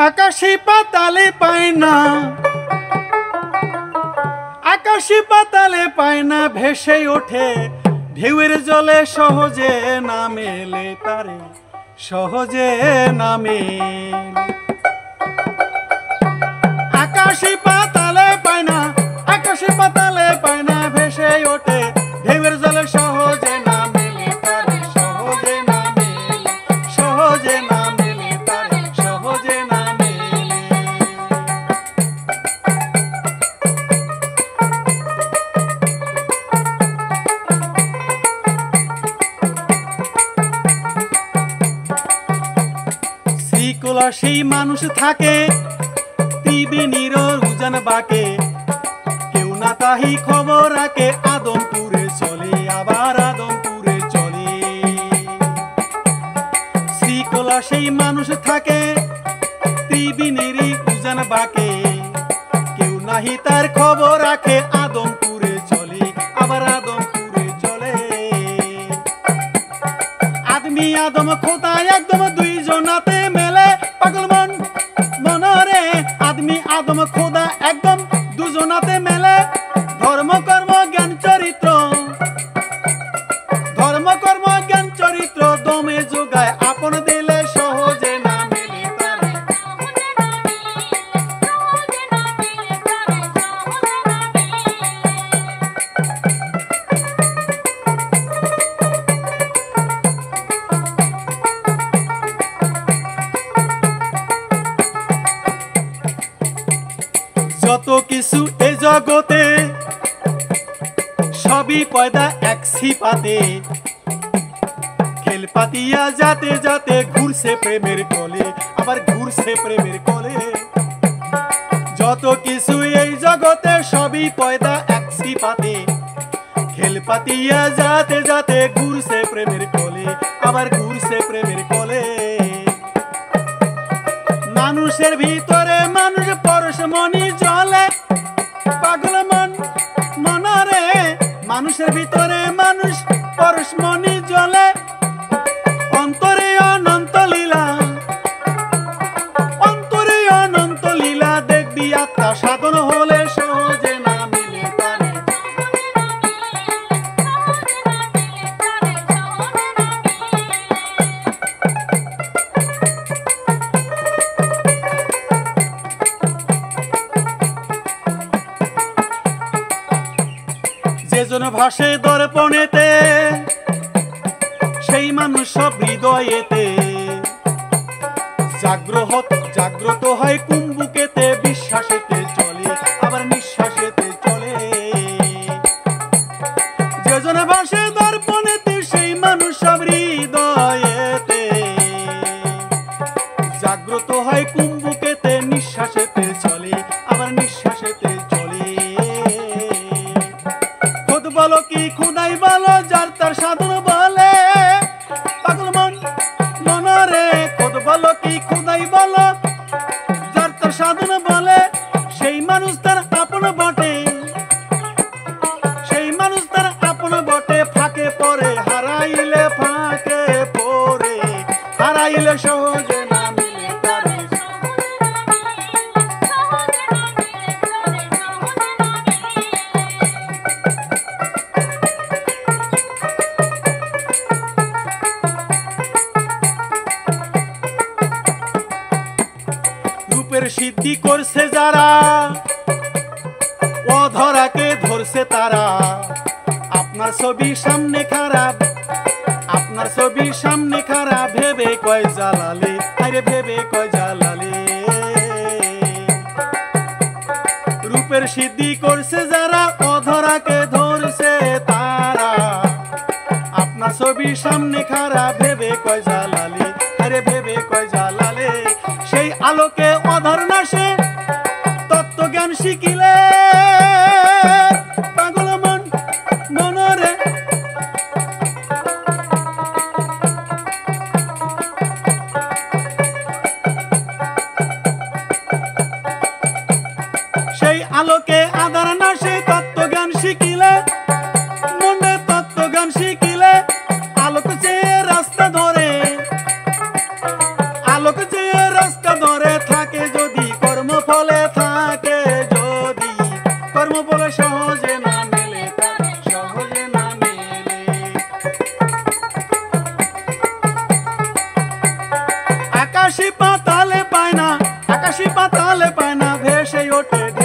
আকাশী পাতালে পায় না, আকাশী পাতালে পায় না, ভেসে ওঠে ঢেউয়ের জলে, সহজে না মেলে তারে, সহজে না মেলে। আকাশী পাতালে পায় না, আকাশী পাতালে পায় না, ভেসে ওঠে ঢেউয়ের জলে, সহজে না মেলে তারে, সহজে না মেলে, সহজে না মেলে তারে, সহজে না মেলে। শ্রীকোলা সেই মানুষ থাকে ত্রিবেণীর উজান বাকে, কেউ না তাহি খবর রাখে, আদমপুরে চলে আবার আদমপুরে চলে। শ্রীকোলা সেই মানুষ থাকে ত্রিবেণীর উজান বাকে, কেউ নাহি তার খবর রাখে, আদমপুরে চলে আবার আদমপুরে চলে। আদমি আদম খোদা একদম দুইজনাতে মেলে, পাগল মন মনরে আদমি আদম খোদা একদম দুজনাতে মেলে। ধর্ম কর্ম জ্ঞান চরিত্র, ধর্ম কর্ম জ্ঞান চরিত্র দমে যোগায়, আপন দিলে সহজে না মেলে তারে। যত কিছু এ জগতে সবই পয়দা এক সিপাতে, খেল পাতিয়া যাতে যাতে ঘুরছে প্রেমের কলে, আবার ঘুরছে প্রেমের কলে। যত কিছু এই জগতে সবই পয়দা এক সিপাতে, খেল পাতিয়া যাতে যাতে ঘুরছে প্রেমের কলে, আবার ঘুরছে প্রেমের কলে। মানুষের ভিতরে মানুষ পরশমণি জ্বলে, পাগল মন মনরে মানুষের ভিতরে মানুষ পরশমণি জ্বলে। অন্তরে অনন্ত লীলা, অন্তরে অনন্ত লীলা, দেখবি আত্মা সাধন হলে সহজে না মিলে তারে। যেজন ভাসে দর্পণেতে, সেই মানুষ সব হৃদয়েতে, জাগ্রত হয় কুম্ভুকেতে, বিশ্বাসেতে চলে আবার নিঃশ্বাসেতে চলে। যেজন ভাসে দর্পণেতে, সেই মানুষ সব হৃদয়েতে, জাগ্রত হয় কুম্ভুকেতে, নিঃশ্বাসেতে চলে আবার নিঃশ্বাসেতে চলে। খোদ বলো কি খুদাই বলো, যার তার সাধন বলে, পাগল মন মনরে খোদ বলো কি খুদাই বলো, যার তার সাধন বলে। সেই মানুষ তার আপন বটে, সেই মানুষ তার আপন বটে, ফাঁকে পড়ে হারাইলে, ফাঁকে পড়ে হারাইলে সহজে না মিলে তারে। রূপের সিদ্ধি করছে যারা, অধরাকে ধরছে তারা। আপনার ছবি সামনে খারাপ, আপনার ছবি সামনে খারাপ, ভেবে কয় জালালে, আরে ভেবে কয় জালালে। রূপের সিদ্ধি করছে যারা, অধরাকে ধরছে তারা। আপনার ছবি সামনে খারাপ, ভেবে কয় জালালে, আরে ভেবে কয় জালালে। সেই আলোকে অধর নাশে তত্ত্বজ্ঞান শিখিলে, পাগল মন মনরে সেই আলোকে আধার নাশে তত্ত্বজ্ঞান শিখিলে, মনে তত্ত্বজ্ঞান শিখিলে, আলোক চেয়ে রাস্তা ধরে, আলোক চেয়ে রাস্তা ধরে থাকে হাসি পাতালে পায় না ভেসে ওঠে